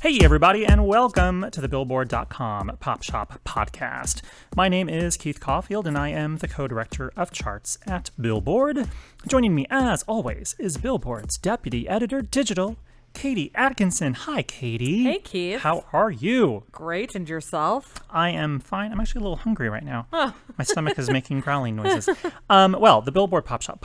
Hey everybody, and welcome to the Billboard.com Pop Shop podcast. My name is Keith Caulfield, and I am the co-director of charts at Billboard. Joining me, as always, is Billboard's Deputy Editor Digital, Katie Atkinson. Hi, Katie. Hey, Keith. How are you? Great, and yourself? I am fine. I'm actually a little hungry right now. Oh. My stomach is making growling noises. The Billboard Pop Shop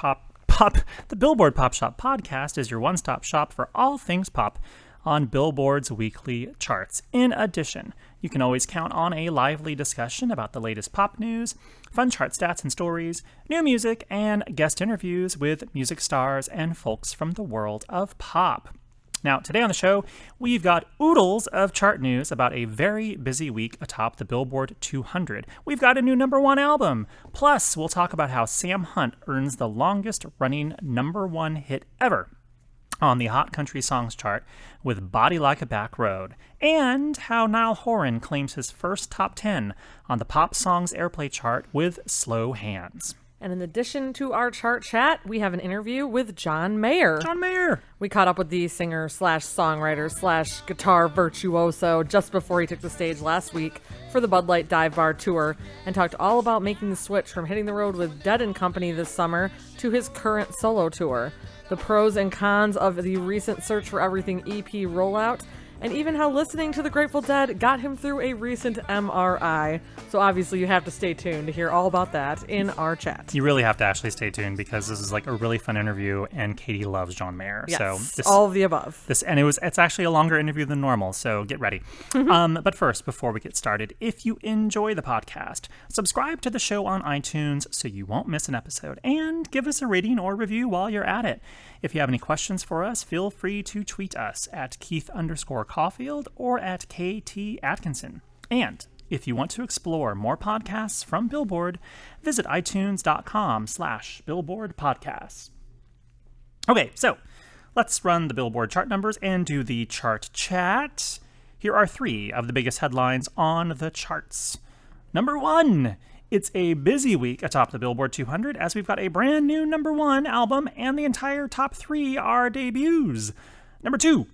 the Billboard Pop Shop podcast is your one-stop shop for all things pop on Billboard's weekly charts. In addition, you can always count on a lively discussion about the latest pop news, fun chart stats and stories, new music, and guest interviews with music stars and folks from the world of pop. Now, today on the show, we've got oodles of chart news about a very busy week atop the Billboard 200. We've got a new #1 album. Plus, we'll talk about how Sam Hunt earns the longest-running #1 hit ever on the Hot Country Songs chart with Body Like a Back Road, and how Niall Horan claims his first top 10 on the Pop Songs Airplay chart with Slow Hands. And in addition to our chart chat, we have an interview with John Mayer. John Mayer! We caught up with the singer/songwriter/guitar virtuoso just before he took the stage last week for the Bud Light Dive Bar Tour, and talked all about making the switch from hitting the road with Dead & Company this summer to his current solo tour, the pros and cons of the recent Search for Everything EP rollout, and even how listening to the Grateful Dead got him through a recent MRI. So obviously you have to stay tuned to hear all about that in our chat. You really have to actually stay tuned, because this is like a really fun interview, and Katie loves John Mayer. Yes, so all of the above. It's actually a longer interview than normal, so get ready. But first, before we get started, if you enjoy the podcast, subscribe to the show on iTunes so you won't miss an episode, and give us a rating or review while you're at it. If you have any questions for us, feel free to tweet us at Keith_Caulfield or at KT Atkinson. And if you want to explore more podcasts from Billboard, visit itunes.com/Billboard podcasts. Okay, so let's run the Billboard chart numbers and do the chart chat. Here are 3 of the biggest headlines on the charts. #1. It's a busy week atop the Billboard 200, as we've got a brand new #1 album, and the entire top 3 are debuts. #2.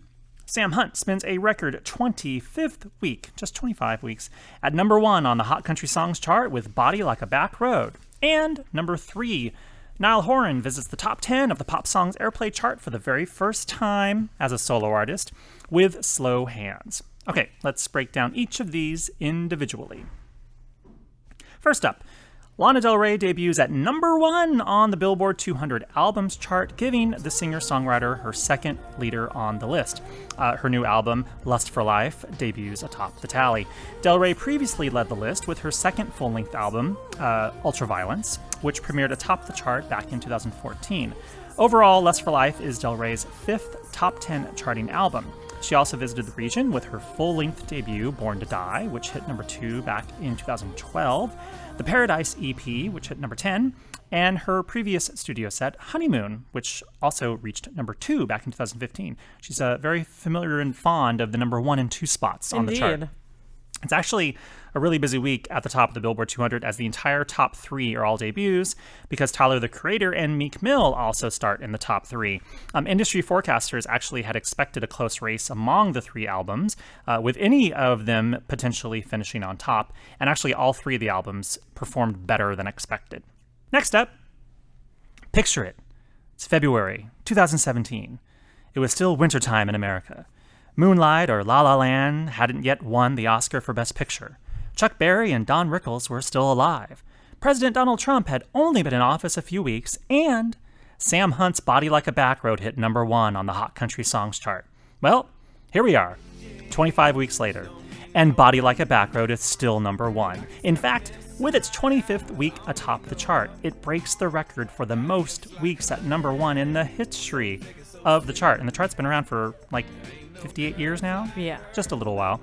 Sam Hunt spends a record 25th week, just 25 weeks, at #1 on the Hot Country Songs chart with Body Like a Back Road. And #3. Niall Horan visits the top 10 of the Pop Songs Airplay chart for the very first time as a solo artist with Slow Hands. Okay, let's break down each of these individually. First up, Lana Del Rey debuts at #1 on the Billboard 200 Albums chart, giving the singer-songwriter her second leader on the list. Her new album, Lust for Life, debuts atop the tally. Del Rey previously led the list with her second full-length album, Ultraviolence, which premiered atop the chart back in 2014. Overall, Lust for Life is Del Rey's 5th top 10 charting album. She also visited the region with her full-length debut, Born to Die, which hit #2 back in 2012, the Paradise EP, which hit #10, and her previous studio set, Honeymoon, which also reached #2 back in 2015. She's very familiar and fond of the #1 and 2 spots on the chart. It's actually a really busy week at the top of the Billboard 200, as the entire top 3 are all debuts, because Tyler, the Creator, and Meek Mill also start in the top 3. Industry forecasters actually had expected a close race among the 3 albums, with any of them potentially finishing on top, and actually all 3 of the albums performed better than expected. Next up, picture it. It's February 2017. It was still wintertime in America. Moonlight or La La Land hadn't yet won the Oscar for Best Picture. Chuck Berry and Don Rickles were still alive. President Donald Trump had only been in office a few weeks, and Sam Hunt's Body Like a Back Road hit #1 on the Hot Country Songs chart. Well, here we are, 25 weeks later, and Body Like a Back Road is still #1. In fact, with its 25th week atop the chart, it breaks the record for the most weeks at #1 in the history of the chart. And the chart's been around for like 58 years now? Yeah. Just a little while.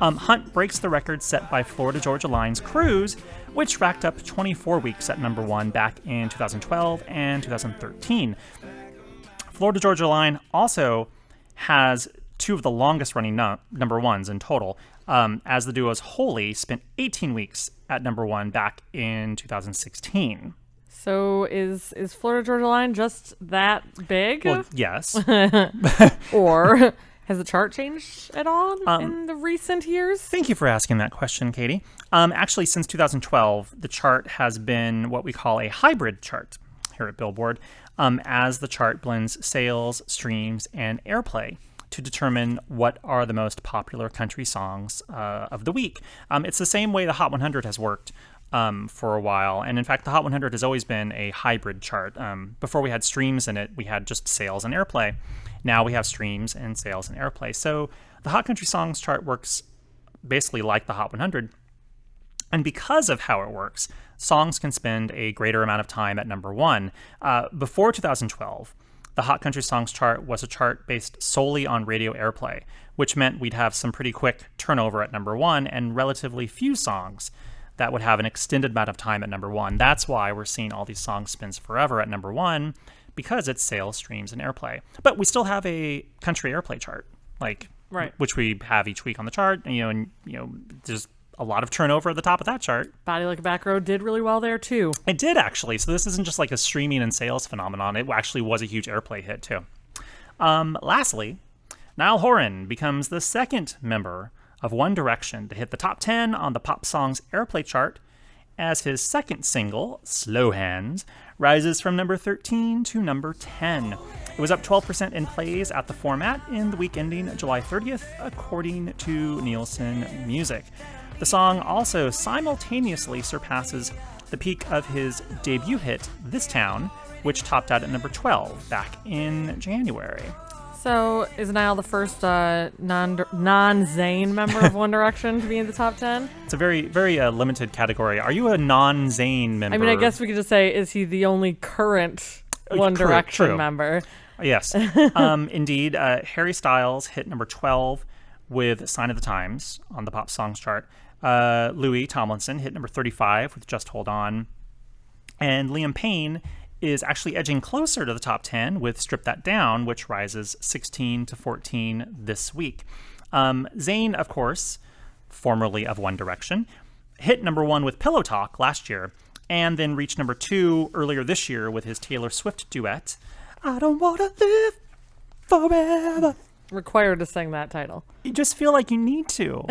Hunt breaks the record set by Florida Georgia Line's Cruise, which racked up 24 weeks at #1 back in 2012 and 2013. Florida Georgia Line also has 2 of the longest running #1s in total, as the duo's Holy spent 18 weeks at #1 back in 2016. So is Florida Georgia Line just that big? Well, yes. Or Has the chart changed at all in the recent years? Thank you for asking that question, Katie. Actually, since 2012, the chart has been what we call a hybrid chart here at Billboard, as the chart blends sales, streams, and airplay to determine what are the most popular country songs of the week. It's the same way the Hot 100 has worked for a while. And in fact, the Hot 100 has always been a hybrid chart. Before we had streams in it, we had just sales and airplay. Now we have streams and sales and airplay. So the Hot Country Songs chart works basically like the Hot 100. And because of how it works, songs can spend a greater amount of time at number one. Before 2012, the Hot Country Songs chart was a chart based solely on radio airplay, which meant we'd have some pretty quick turnover at number one and relatively few songs that would have an extended amount of time at number one. That's why we're seeing all these songs spins forever at number one, because it's sales, streams, and airplay. But we still have a country airplay chart, Right. which we have each week on the chart. And there's a lot of turnover at the top of that chart. Body Like a Back Road did really well there, too. It did, actually. So this isn't just like a streaming and sales phenomenon. It actually was a huge airplay hit, too. Lastly, Niall Horan becomes the second member of One Direction to hit the top 10 on the pop songs airplay chart, as his second single, Slow Hands, rises from number 13 to number 10. It was up 12% in plays at the format in the week ending July 30th, according to Nielsen Music. The song also simultaneously surpasses the peak of his debut hit, This Town, which topped out at number 12 back in January. So, is Niall the first non-Zayn member of One Direction to be in the top 10? It's a very, very limited category. Are you a non-Zayn member? I mean, I guess we could just say, is he the only current One Direction member? Yes. Indeed, Harry Styles hit number 12 with Sign of the Times on the pop songs chart. Louis Tomlinson hit number 35 with Just Hold On. And Liam Payne is actually edging closer to the top 10 with Strip That Down, which rises 16 to 14 this week. Zayn, of course, formerly of One Direction, hit number one with Pillow Talk last year, and then reached number 2 earlier this year with his Taylor Swift duet, I Don't Wanna Live Forever. Required to sing that title. You just feel like you need to,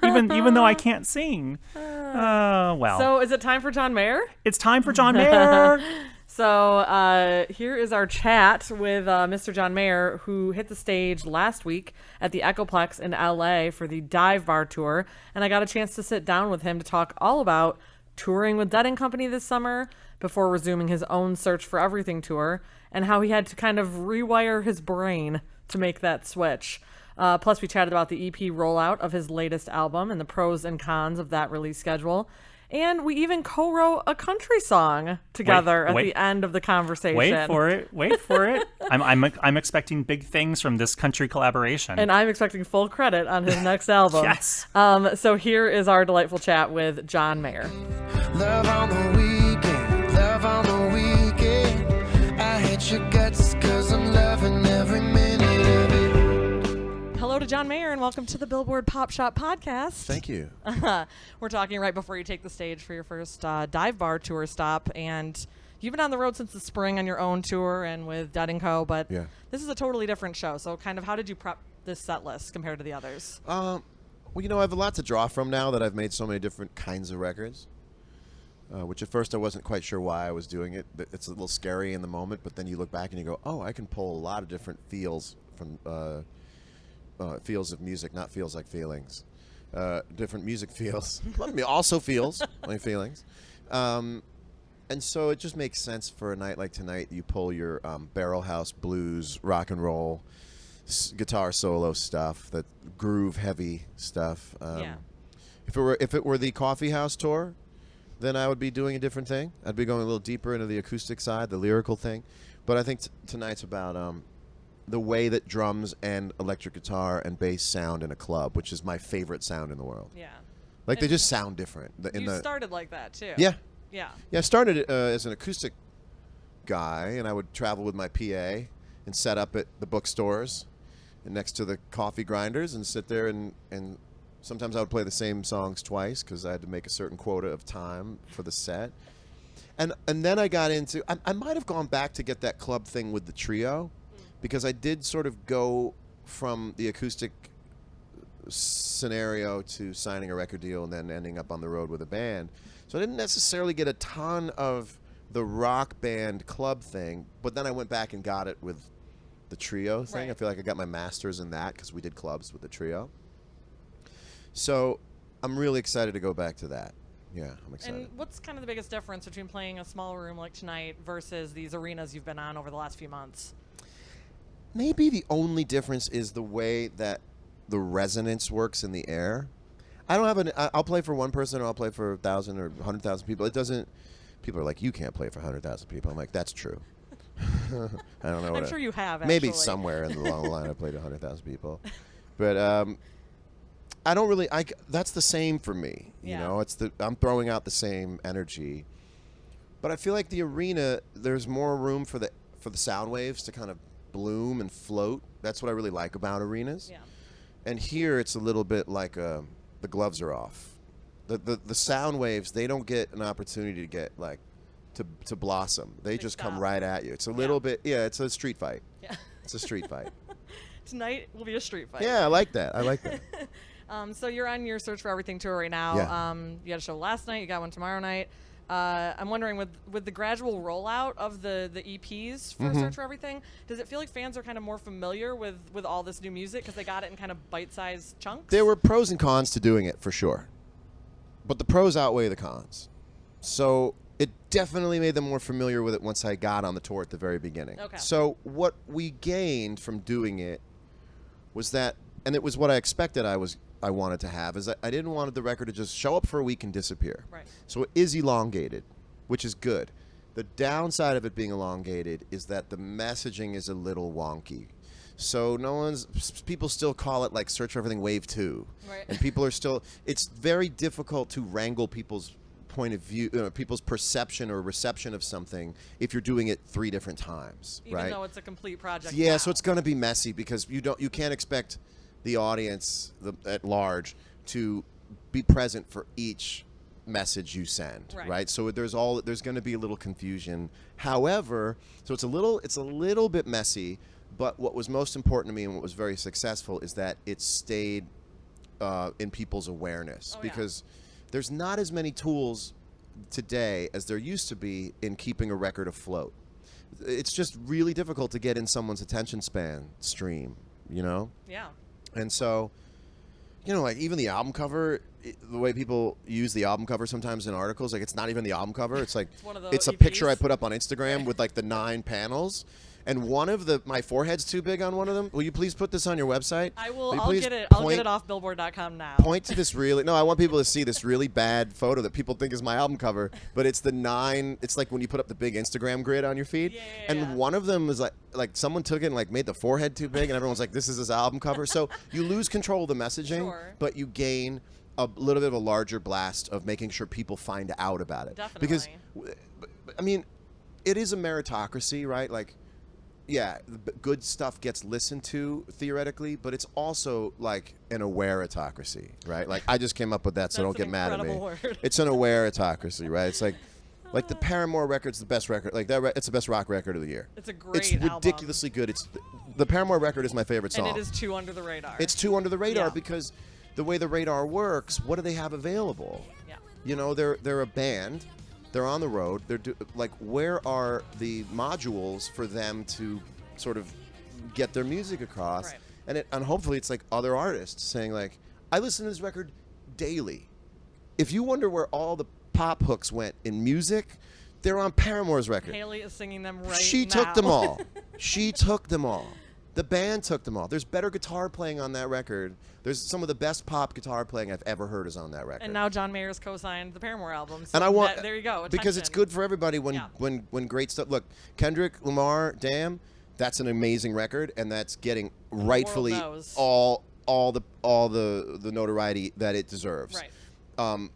even though I can't sing. Well. So is it time for John Mayer? It's time for John Mayer. So here is our chat with Mr. John Mayer, who hit the stage last week at the Echoplex in LA for the Dive Bar tour. And I got a chance to sit down with him to talk all about touring with Dead & Company this summer before resuming his own Search for Everything tour, and how he had to kind of rewire his brain to make that switch. Plus, we chatted about the EP rollout of his latest album and the pros and cons of that release schedule. And we even co-wrote a country song together at the end of the conversation. Wait for it. I'm expecting big things from this country collaboration. And I'm expecting full credit on his next album. Yes. So here is our delightful chat with John Mayer. Love on the weekend, love on the weekend. I hate your guts 'cause I'm loving every minute of it. Hello to John Mayer and welcome to the Billboard Pop Shop Podcast. Thank you. We're talking right before you take the stage for your first Dive Bar tour stop, and you've been on the road since the spring on your own tour and with Dead & Co., but this is a totally different show. So kind of how did you prep this set list compared to the others? Well, I have a lot to draw from now that I've made so many different kinds of records, which at first I wasn't quite sure why I was doing it. It's a little scary in the moment, but then you look back and you go, oh, I can pull a lot of different feels from feels of music, not feels like feelings. Different music feels. Also feels like feelings. And so it just makes sense for a night like tonight. You pull your barrel house, blues, rock and roll, guitar solo stuff, that groove heavy stuff. If it were the Coffee House tour, then I would be doing a different thing. I'd be going a little deeper into the acoustic side, the lyrical thing. But I think tonight's about the way that drums and electric guitar and bass sound in a club, which is my favorite sound in the world. Yeah. Like, they just sound different. You started like that, too. Yeah. Yeah. Yeah, I started as an acoustic guy, and I would travel with my PA and set up at the bookstores and next to the coffee grinders and sit there, and sometimes I would play the same songs twice because I had to make a certain quota of time for the set. And then I got into, I might have gone back to get that club thing with the trio, because I did sort of go from the acoustic scenario to signing a record deal and then ending up on the road with a band. So I didn't necessarily get a ton of the rock band club thing, but then I went back and got it with the trio thing. Right. I feel like I got my master's in that because we did clubs with the trio. So I'm really excited to go back to that. Yeah, I'm excited. And what's kind of the biggest difference between playing a small room like tonight versus these arenas you've been on over the last few months? Maybe the only difference is the way that the resonance works in the air. I don't have I'll play for one person or I'll play for 1,000 or 100,000 people. It doesn't. People are like, you can't play for 100,000 people. I'm like, that's true. I don't know. I'm sure you have. Maybe actually. somewhere in the long line I played 100,000 people, but I don't really. That's the same for me. You Yeah. know, I'm throwing out the same energy, but I feel like the arena, there's more room for the sound waves to kind of bloom and float. That's what I really like about arenas. Yeah. And here it's a little bit like the gloves are off. The sound waves, they don't get an opportunity to get like to blossom. They just come stop. right at you. It's a little bit, it's a street fight. Yeah. It's a street fight. Tonight will be a street fight. Yeah, I like that. I like that. So you're on your Search for Everything tour right now. Yeah. You had a show last night. You got one tomorrow night. I'm wondering, with the gradual rollout of the EPs for Mm-hmm. Search for Everything, does it feel like fans are kind of more familiar with all this new music because they got it in kind of bite-sized chunks? There were pros and cons to doing it for sure, but the pros outweigh the cons. So it definitely made them more familiar with it once I got on the tour at the very beginning. Okay. So what we gained from doing it was that, and it was what I expected I wanted to have, is that I didn't want the record to just show up for a week and disappear. Right. So it is elongated, which is good. The downside of it being elongated is that the messaging is a little wonky. So people still call it like Search for Everything Wave 2. Right. And people are still, it's very difficult to wrangle people's point of view, people's perception or reception of something if you're doing it 3 different times, Even right? though it's a complete project. Yeah, now. so it's going to be messy because you can't expect the audience at large to be present for each message you send, right? So there's going to be a little confusion. However, so it's a little bit messy, but what was most important to me and what was very successful is that it stayed in people's awareness because there's not as many tools today as there used to be in keeping a record afloat. It's just really difficult to get in someone's attention span stream, you know? Yeah. And so, like even the album cover, the way people use the album cover sometimes in articles, like it's not even the album cover. It's like It's one of the it's a EPs. picture I put up on Instagram with like the 9 panels. And one of my forehead's too big on one of them. Will you please put this on your website? I will. Will you I'll please get it. I'll point- get it off Billboard.com now. Point to this no, I want people to see this really bad photo that people think is my album cover, but it's the 9, it's like when you put up the big Instagram grid on your feed. Yeah. And one of them is like someone took it and like made the forehead too big and everyone's like, this is his album cover. So you lose control of the messaging, Sure. but you gain a little bit of a larger blast of making sure people find out about it. Definitely. Because, I mean, it is a meritocracy, right? Like, yeah, the good stuff gets listened to theoretically, but it's also like an awareitocracy, right? Like I just came up with that, so That's don't get an mad at me. incredible word. It's an awareitocracy, right? It's like the Paramore record's the best record, like that. It's the best rock record of the year. It's a great It's album. ridiculously good. It's the Paramore record is my favorite song. And it is too under the radar. It's too under the radar Yeah. because the way the radar works, what do they have available? Yeah. You know, they're a band. They're on the road. Like, where are the modules for them to sort of get their music across? Right. And hopefully it's like other artists saying like, I listen to this record daily. If you wonder where all the pop hooks went in music, they're on Paramore's record. Haley is singing them right She now. took them all. She took them all. The band took them all. There's better guitar playing on that record. There's some of the best pop guitar playing I've ever heard is on that record. And now John Mayer's co-signed the Paramore album. So And I want there you go. because it's attention. good for everybody when Yeah. when great stuff. Look, Kendrick Lamar, Damn, that's an amazing record, and that's getting rightfully knows. all the notoriety that it deserves. Right.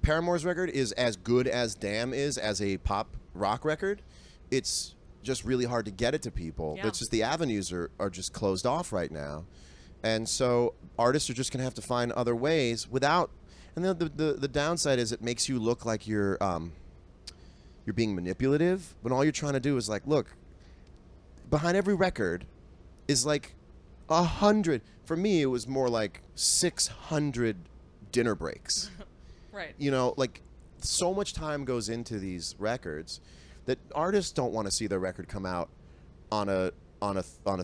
Paramore's record is as good as Damn is as a pop rock record. It's just really hard to get it to people. Yeah. It's just the avenues are just closed off right now. And so artists are just going to have to find other ways without. And the downside is it makes you look like you're being manipulative when all you're trying to do is like, look, behind every record is like 100. For me, it was more like 600 dinner breaks. Right. You know, like so much time goes into these records that artists don't want to see their record come out on a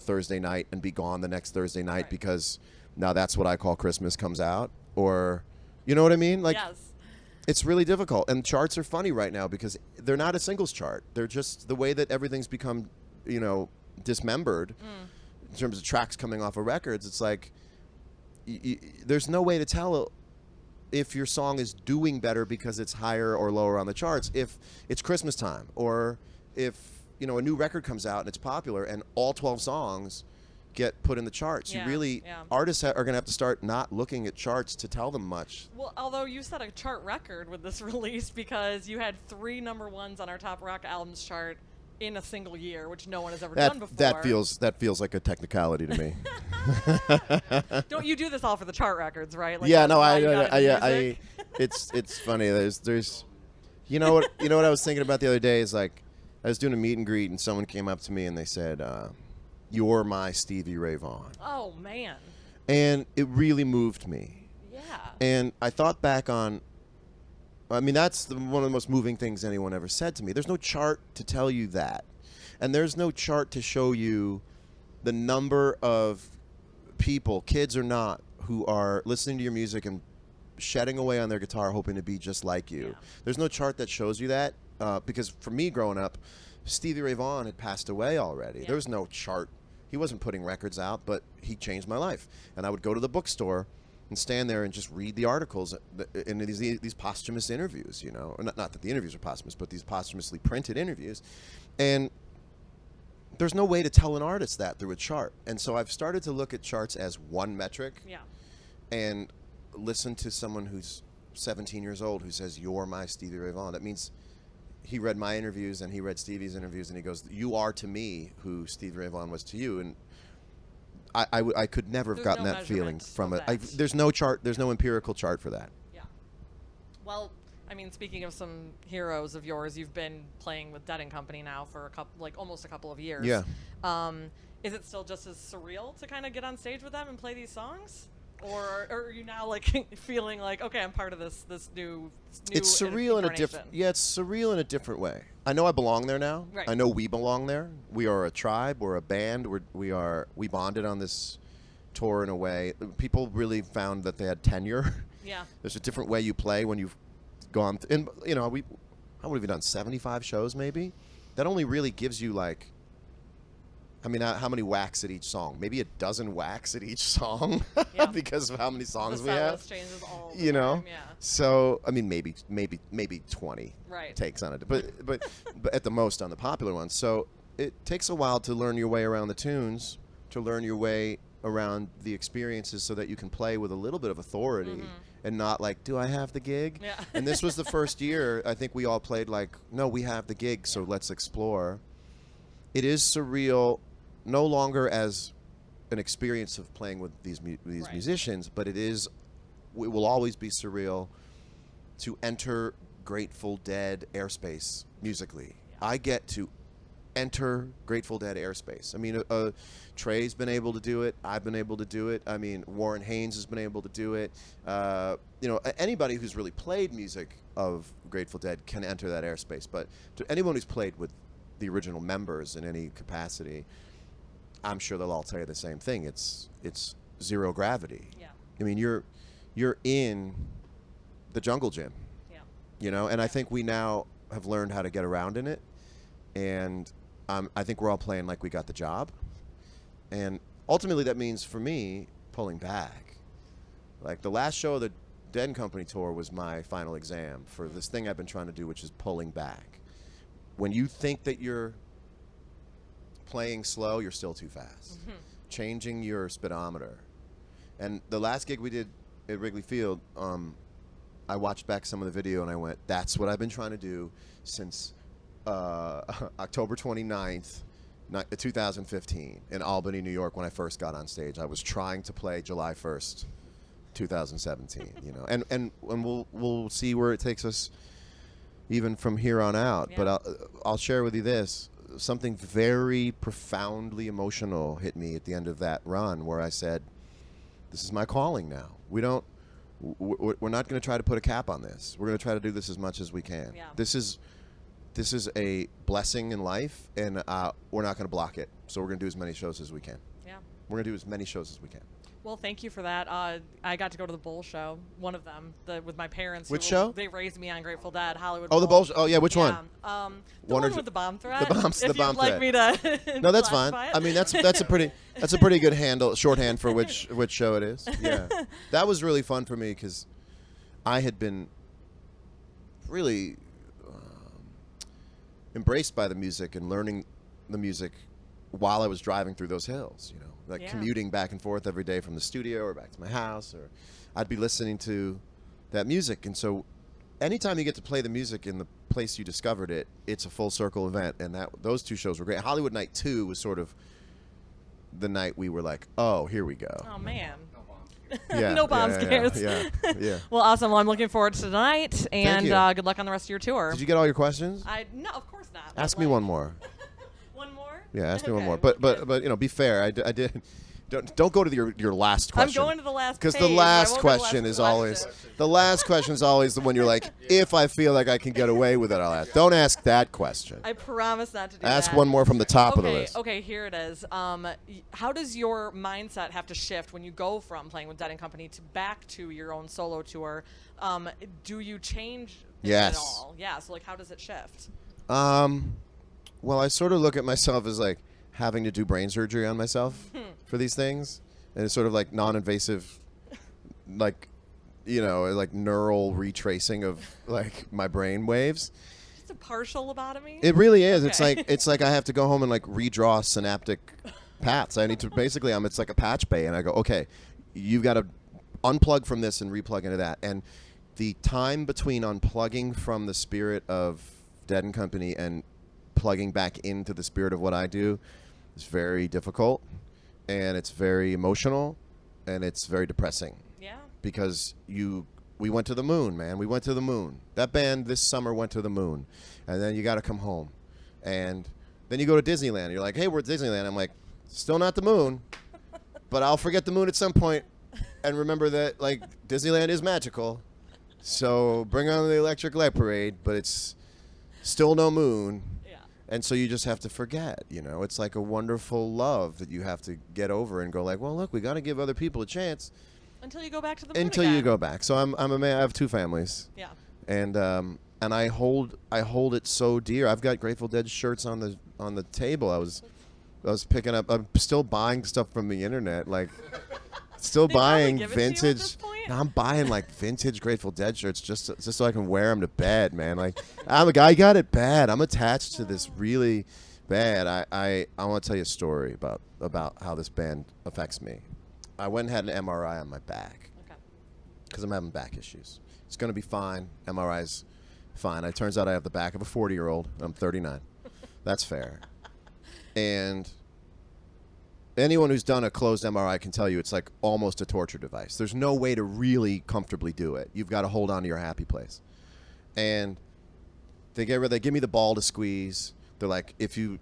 Thursday night and be gone the next Thursday night Right. because now that's what I call Christmas comes out, or you know what I mean? Like Yes. it's really difficult, and charts are funny right now because they're not a singles chart. They're just the way that everything's become, you know, dismembered in terms of tracks coming off of records. It's like there's no way to tell if your song is doing better because it's higher or lower on the charts if it's Christmas time, or if, you know, a new record comes out and it's popular and all 12 songs get put in the charts. Yeah, You really, yeah. artists are going to have to start not looking at charts to tell them much. Well, although you set a chart record with this release because you had 3 number ones on our top rock albums chart in a single year, which no one has ever done before. That feels like a technicality to me. Don't you do this all for the chart records, right? Like, Yeah, that's no, why you gotta do I music? it's funny. There's you know what I was thinking about the other day is like I was doing a meet and greet and someone came up to me and they said, "You're my Stevie Ray Vaughan," Oh man. and it really moved me. Yeah. And I thought back on, I mean, that's one of the most moving things anyone ever said to me. There's no chart to tell you that, and there's no chart to show you the number of people, kids or not, who are listening to your music and shedding away on their guitar hoping to be just like you. Yeah. There's no chart that shows you that, because for me growing up, Stevie Ray Vaughan had passed away already. Yeah. There was no chart. He wasn't putting records out, but he changed my life. And I would go to the bookstore and stand there and just read the articles in these posthumous interviews, you know. Not that the interviews are posthumous, but these posthumously printed interviews. And there's no way to tell an artist that through a chart. And so I've started to look at charts as one metric Yeah. and listen to someone who's 17 years old who says, "You're my Stevie Ray Vaughan." That means he read my interviews and he read Stevie's interviews and he goes, "You are to me who Stevie Ray Vaughan was to you." And I could never have There's gotten no that feeling measurement from of it. that. There's no chart. There's no empirical chart for that. Yeah. Well, I mean, speaking of some heroes of yours, you've been playing with Dead and Company now for almost a couple of years. Yeah. Is it still just as surreal to kind of get on stage with them and play these songs? Or are you now like feeling like, okay, I'm part of this new It's surreal in a different. incarnation? Yeah, it's surreal in a different way. I know I belong there now. Right. I know we belong there. We are a tribe. We're a band. We bonded on this tour in a way. People really found that they had tenure. Yeah. There's a different way you play when you've gone. And you know, how would we done 75 shows maybe? That only really gives you like. I mean, how many whacks at each song? Maybe a dozen whacks at each song, Yeah. because of how many songs The we set have. list changes all the You know, time, yeah. so I mean, maybe 20 Right. takes on it, but at the most on the popular ones. So it takes a while to learn your way around the tunes, to learn your way around the experiences, so that you can play with a little bit of authority and not like, do I have the gig? Yeah. And this was the first year I think we all played like, no, we have the gig, so let's explore. It is surreal, no longer as an experience of playing with these Right. musicians, but it will always be surreal to enter Grateful Dead airspace musically. Yeah. I get to enter Grateful Dead airspace. I mean, Trey's been able to do it. I've been able to do it. I mean, Warren Haynes has been able to do it. You know, anybody who's really played music of Grateful Dead can enter that airspace. But to anyone who's played with the original members in any capacity, I'm sure they'll all tell you the same thing. It's zero gravity. Yeah. I mean, you're in the jungle gym, Yeah. you know, and I think we now have learned how to get around in it, and I think we're all playing like we got the job, and ultimately that means for me pulling back. Like the last show of the Dead and Company tour was my final exam for this thing I've been trying to do, which is pulling back. When you think that you're playing slow, you're still too fast. Changing your speedometer. And the last gig we did at Wrigley Field, I watched back some of the video and I went, that's what I've been trying to do since October 29th, 2015 in Albany, New York, when I first got on stage. I was trying to play July 1st, 2017, you know. And we'll see where it takes us even from here on out. Yeah. But I'll share with you this. something very profoundly emotional hit me at the end of that run, where I said, "This is my calling now. We're not going to try to put a cap on this. We're going to try to do this as much as we can. Yeah. This is a blessing in life, and we're not going to block it. So we're going to do as many shows as we can. Yeah. We're going to do as many shows as we can." Well, thank you for that. I got to go to the Bull show, one of them, with my parents. Which show? They raised me on Grateful Dead, Hollywood. Oh, the Bull show. Oh, yeah. Which one? The One one or with the bomb threat. The bomb if the bomb you'd like threat. me to. No, that's fine. classify it. I mean, that's a pretty good shorthand for which show it is. Yeah, that was really fun for me because I had been really embraced by the music and learning the music while I was driving through those hills. Like commuting back and forth every day from the studio or back to my house, or I'd be listening to that music. And so anytime you get to play the music in the place you discovered it, it's a full circle event. And those two shows were great. Hollywood Night 2 was sort of the night we were like, oh, here we go. Oh, man. Yeah, No bomb scares. Yeah. Well, awesome. Well, I'm looking forward to tonight, and you. good luck on the rest of your tour. Did you get all your questions? No, of course not. Ask but, me like, one more. One more? Yeah, ask me one Okay, more. well, But be fair. I did. Don't go to your last question. I'm going to the last because page. the I last won't go to the question last is question. always the last question is always the one you're like, if I feel like I can get away with it, I'll ask. Don't ask that question. I promise not to do Ask that. one more from the top of the Okay, list. okay, here it is. How does your mindset have to shift when you go from playing with Dead and Company to back to your own solo tour? Do you change it Yes. at all? Yeah, so like how does it shift? Well, I sort of look at myself as like having to do brain surgery on myself for these things, and it's sort of like non-invasive, like, like neural retracing of like my brain waves. It's a partial lobotomy? It really is. Okay. It's like I have to go home and like redraw synaptic paths. I need to basically it's like a patch bay, and I go, okay, you've got to unplug from this and replug into that. And the time between unplugging from the spirit of Dead and Company and plugging back into the spirit of what I do is very difficult, and it's very emotional, and it's very depressing. Yeah. Because we went to the moon, man. We went to the moon. That band this summer went to the moon. And then you got to come home. And then you go to Disneyland. You're like, hey, we're at Disneyland. I'm like, still not the moon, but I'll forget the moon at some point and remember that, like, Disneyland is magical. So bring on the Electric Light Parade, but it's still no moon. Yeah. And so you just have to forget, It's like a wonderful love that you have to get over and go like, well, look, we got to give other people a chance. Until you go back to the moon Until again. you go back. So I'm a man. I have two families. Yeah. And I hold it so dear. I've got Grateful Dead shirts on the table. I was picking up. I'm still buying stuff from the internet. Like, still They probably buying give it to you at vintage. this point? No, I'm buying like vintage Grateful Dead shirts just so I can wear them to bed, man. Like, I'm a guy. I got it bad. I'm attached to this really bad. I want to tell you a story about how this band affects me. I went and had an MRI on my back because I'm having back issues. It's going to be fine. MRI's fine. It turns out I have the back of a 40-year-old. I'm 39. That's fair. And anyone who's done a closed MRI can tell you it's like almost a torture device. There's no way to really comfortably do it. You've got to hold on to your happy place. And they give me the ball to squeeze. They're like,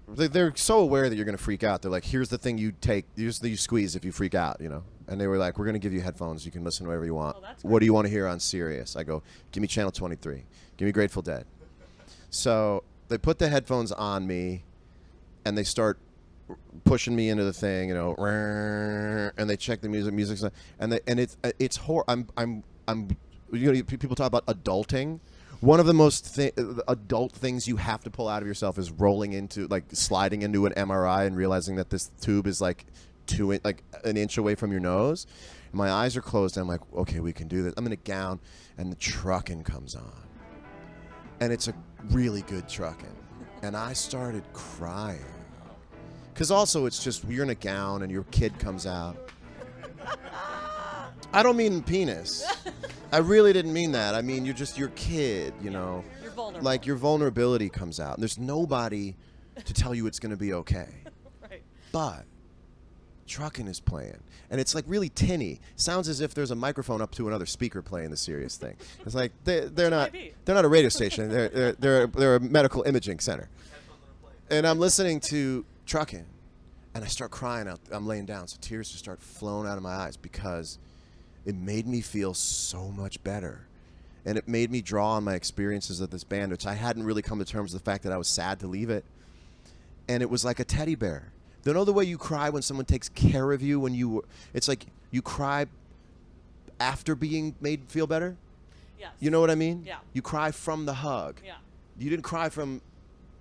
they're so aware that you're going to freak out. They're like, here's the thing you take. Here's the you squeeze if you freak out, And they were like, we're going to give you headphones. You can listen to whatever you want. Oh, that's What do you want to hear on Sirius? I go, give me Channel 23. Give me Grateful Dead. So they put the headphones on me, and they start pushing me into the thing, and they check the music, and it's horrible. People talk about adulting. One of the most adult things you have to pull out of yourself is sliding into an MRI and realizing that this tube is like an inch away from your nose. And my eyes are closed, and I'm like, okay, we can do this. I'm in a gown, and the trucking comes on, and it's a really good trucking, and I started crying. Because also it's just you're in a gown and your kid comes out. I don't mean penis. I really didn't mean that. I mean, you're just your kid, You're vulnerable. Like your vulnerability comes out. And there's nobody to tell you it's going to be okay. Right. But trucking is playing. And it's like really tinny. Sounds as if there's a microphone up to another speaker playing the serious thing. It's like they're not a radio station. They're a medical imaging center. And I'm listening to Truckin', and I start crying out. I'm laying down, so tears just start flowing out of my eyes because it made me feel so much better. And it made me draw on my experiences of this band, which I hadn't really come to terms with the fact that I was sad to leave it. And it was like a teddy bear. You know the way you cry when someone takes care of you it's like you cry after being made feel better? Yes. You know what I mean? Yeah. You cry from the hug. Yeah. You didn't cry from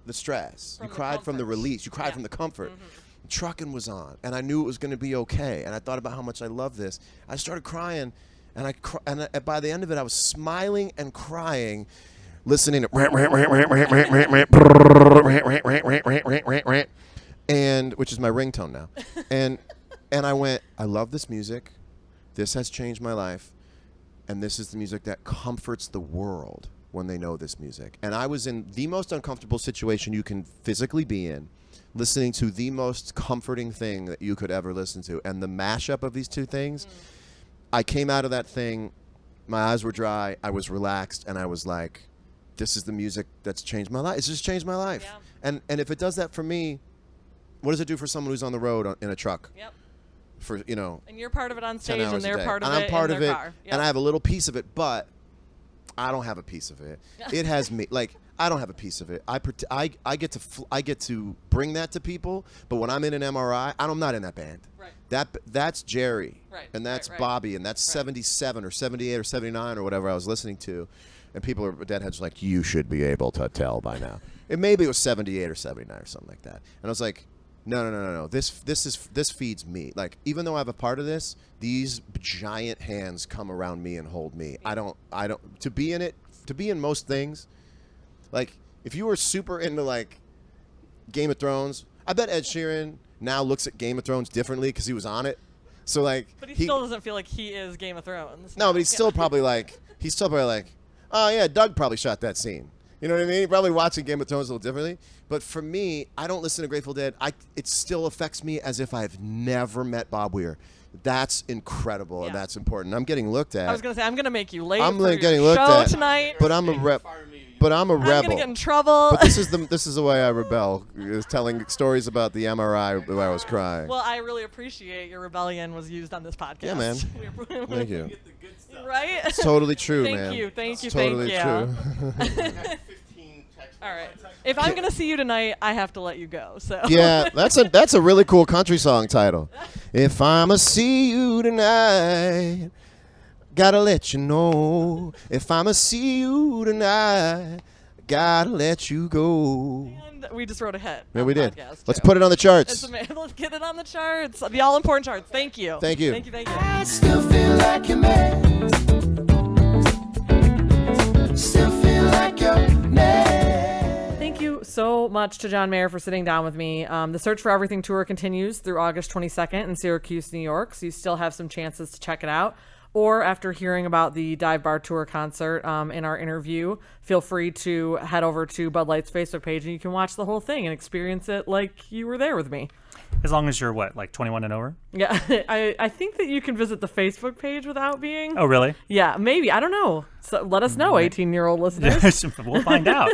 the stress. From you the cried from the comfort. release. You cried Yeah. from the comfort. Mm-hmm. Truckin' was on, and I knew it was going to be okay. And I thought about how much I love this. I started crying, and by the end of it, I was smiling and crying, listening to and which is my ringtone now, and I went, I love this music. This has changed my life, and this is the music that comforts the world when they know this music. And I was in the most uncomfortable situation you can physically be in, listening to the most comforting thing that you could ever listen to. And the mashup of these two things, I came out of that thing, my eyes were dry, I was relaxed, and I was like, this is the music that's changed my life. It's just changed my life. Yeah. And if it does that for me, what does it do for someone who's on the road in a truck? Yep. For, And you're part of it on 10 stage, hours and they're a day. part of and it I'm part in of their it, car. Yep. and I have a little piece of it, but I don't have a piece of it. It has me. Like, I don't have a piece of it. I get to bring that to people, but when I'm in an MRI, I'm not in that band. Right. That's Jerry, Right. and that's Right. Bobby, and that's 77 or 78 or 79 or whatever I was listening to, and people are deadheads like, you should be able to tell by now. Maybe it was 78 or 79 or something like that, and I was like, no. This feeds me. Like, even though I have a part of this, these giant hands come around me and hold me. I don't to be in it, to be in most things. Like, if you were super into like Game of Thrones, I bet Ed Sheeran now looks at Game of Thrones differently because he was on it. So like, But he still doesn't feel like he is Game of Thrones. No, but he's still probably like, oh yeah, Doug probably shot that scene. You know what I mean? Probably watching Game of Thrones a little differently. But for me, I don't listen to Grateful Dead. It still affects me as if I've never met Bob Weir. That's incredible, and that's important. I'm getting looked at. I was gonna say I'm gonna make you late I'm for getting your looked show at tonight. But I'm a rep. But I'm a rebel. I'm gonna get in trouble. But this is the way I rebel. Is telling stories about the MRI where I was crying. Well, I really appreciate your rebellion was used on this podcast. Yeah, man. Thank you. Right? It's totally true, Thank man. you, thank you, It's totally thank you. true. All right. If I'm gonna see you tonight, I have to let you go. So. Yeah, that's a really cool country song title. If I'ma see you tonight, gotta let you know. If I'ma see you tonight, gotta let you go. And we just wrote a hit. Yeah, on we the did. podcast, Let's too. put it on the charts. Let's get it on the charts. The all important charts. Thank you. Thank you. Thank you. Thank you. I still feel like you're mad. Still feel like you're mad. Thank you so much to John Mayer for sitting down with me. The Search for Everything tour continues through August 22nd in Syracuse, New York, so you still have some chances to check it out. Or after hearing about the Dive Bar Tour concert in our interview, feel free to head over to Bud Light's Facebook page and you can watch the whole thing and experience it like you were there with me. As long as you're, like 21 and over? Yeah, I think that you can visit the Facebook page without being. Oh, really? Yeah, maybe. I don't know. So let us know, 18-year-old listeners. We'll find out.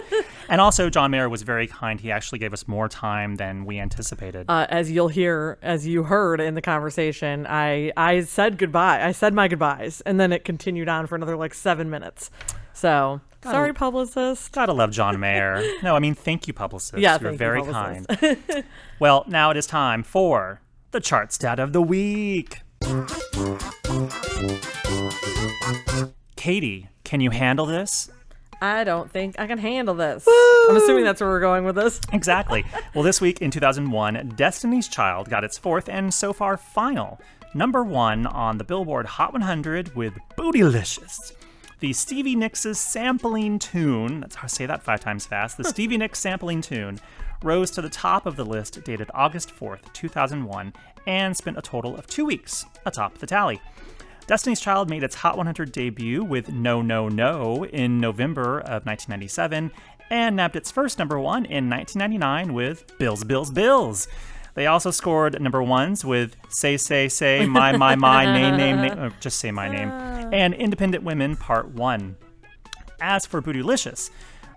And also, John Mayer was very kind. He actually gave us more time than we anticipated. As you heard in the conversation, I said goodbye. I said my goodbyes, and then it continued on for another 7 minutes. So, sorry, publicist. Gotta love John Mayer. No, I mean, thank you, publicist. Yeah, You're thank very you, kind. publicist. Well, now it is time for the chart stat of the week. Katie, can you handle this? I don't think I can handle this. I'm assuming that's where we're going with this. Exactly. Well, this week in 2001, Destiny's Child got its fourth and so far final #1 on the Billboard Hot 100 with Bootylicious. The Stevie Nicks' sampling tune, let's say that 5 times fast, the Stevie Nicks sampling tune rose to the top of the list dated August 4th, 2001, and spent a total of 2 weeks atop the tally. Destiny's Child made its Hot 100 debut with No No No in November of 1997 and nabbed its first #1 in 1999 with Bills, Bills, Bills. They also scored #1s with Say, Say, Say, My, Name, just say my name, and Independent Women Part 1. As for Bootylicious,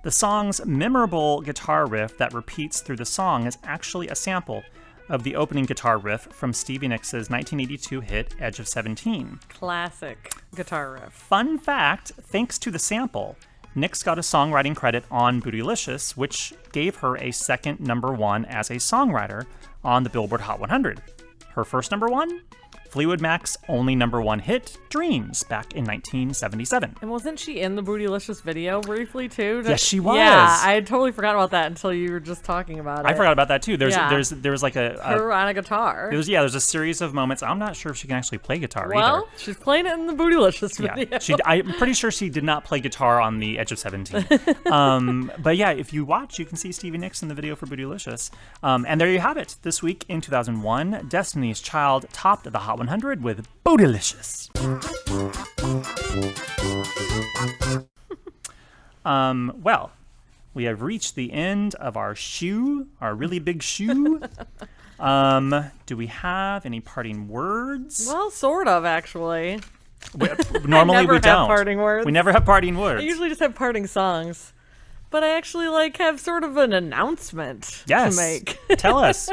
The song's memorable guitar riff that repeats through the song is actually a sample of the opening guitar riff from Stevie Nicks' 1982 hit Edge of 17. Classic guitar riff. Fun fact, thanks to the sample, Nicks got a songwriting credit on Bootylicious, which gave her a second #1 as a songwriter on the Billboard Hot 100. Her first #1? Fleetwood Mac's only #1 hit, Dreams, back in 1977. And wasn't she in the Bootylicious video briefly too? Yes, she was. Yeah, I had totally forgot about that until you were just talking about it. I forgot about that too. There was like her on a guitar. There's a series of moments. I'm not sure if she can actually play guitar well, either. she's playing it in the Bootylicious video. Yeah, I'm pretty sure she did not play guitar on the Edge of 17. But yeah, if you watch, you can see Stevie Nicks in the video for Bootylicious. And there you have it. This week in 2001, Destiny's Child topped the Hot 100 with Bootylicious. Well, we have reached the end of our really big shoe. Do we have any parting words? Well, sort of, actually. Normally we don't. Parting words. We never have parting words. I usually just have parting songs. But I actually have sort of an announcement to make. Tell us.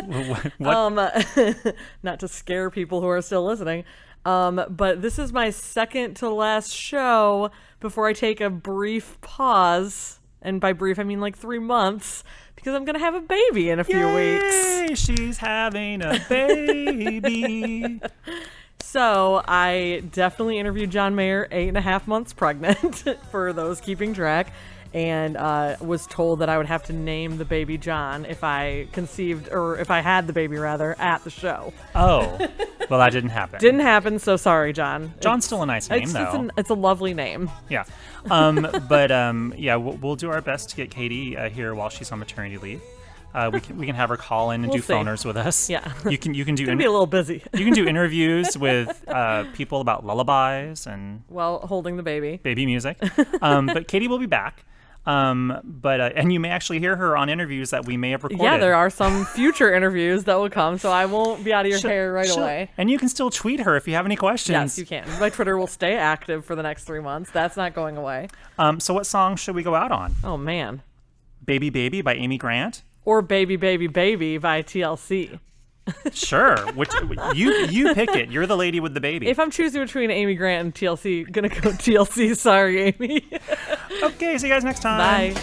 What? Not to scare people who are still listening. But this is my second to last show before I take a brief pause. And by brief, I mean 3 months. Because I'm going to have a baby in a few weeks. She's having a baby. So I definitely interviewed John Mayer 8.5 months pregnant for those keeping track. And was told that I would have to name the baby John if I conceived, or if I had the baby rather, at the show. Oh, well, that didn't happen. Didn't happen, so sorry, John. John's still a nice name, though. It's a lovely name. Yeah. We'll do our best to get Katie here while she's on maternity leave. We can have her call in and do phoners with us. Yeah. You can do. It's gonna be a little busy. You can do interviews with people about lullabies and holding the baby music. But Katie will be back. And you may actually hear her on interviews that we may have recorded. Yeah, there are some future interviews that will come, so I won't be out of your hair right away. And you can still tweet her if you have any questions. Yes, you can. My Twitter will stay active for the next 3 months. That's not going away. So what song should we go out on? Oh, man. Baby Baby by Amy Grant? Or Baby Baby Baby by TLC. Sure. You pick it. You're the lady with the baby. If I'm choosing between Amy Grant and TLC, gonna go TLC. Sorry, Amy. Okay, see you guys next time. Bye.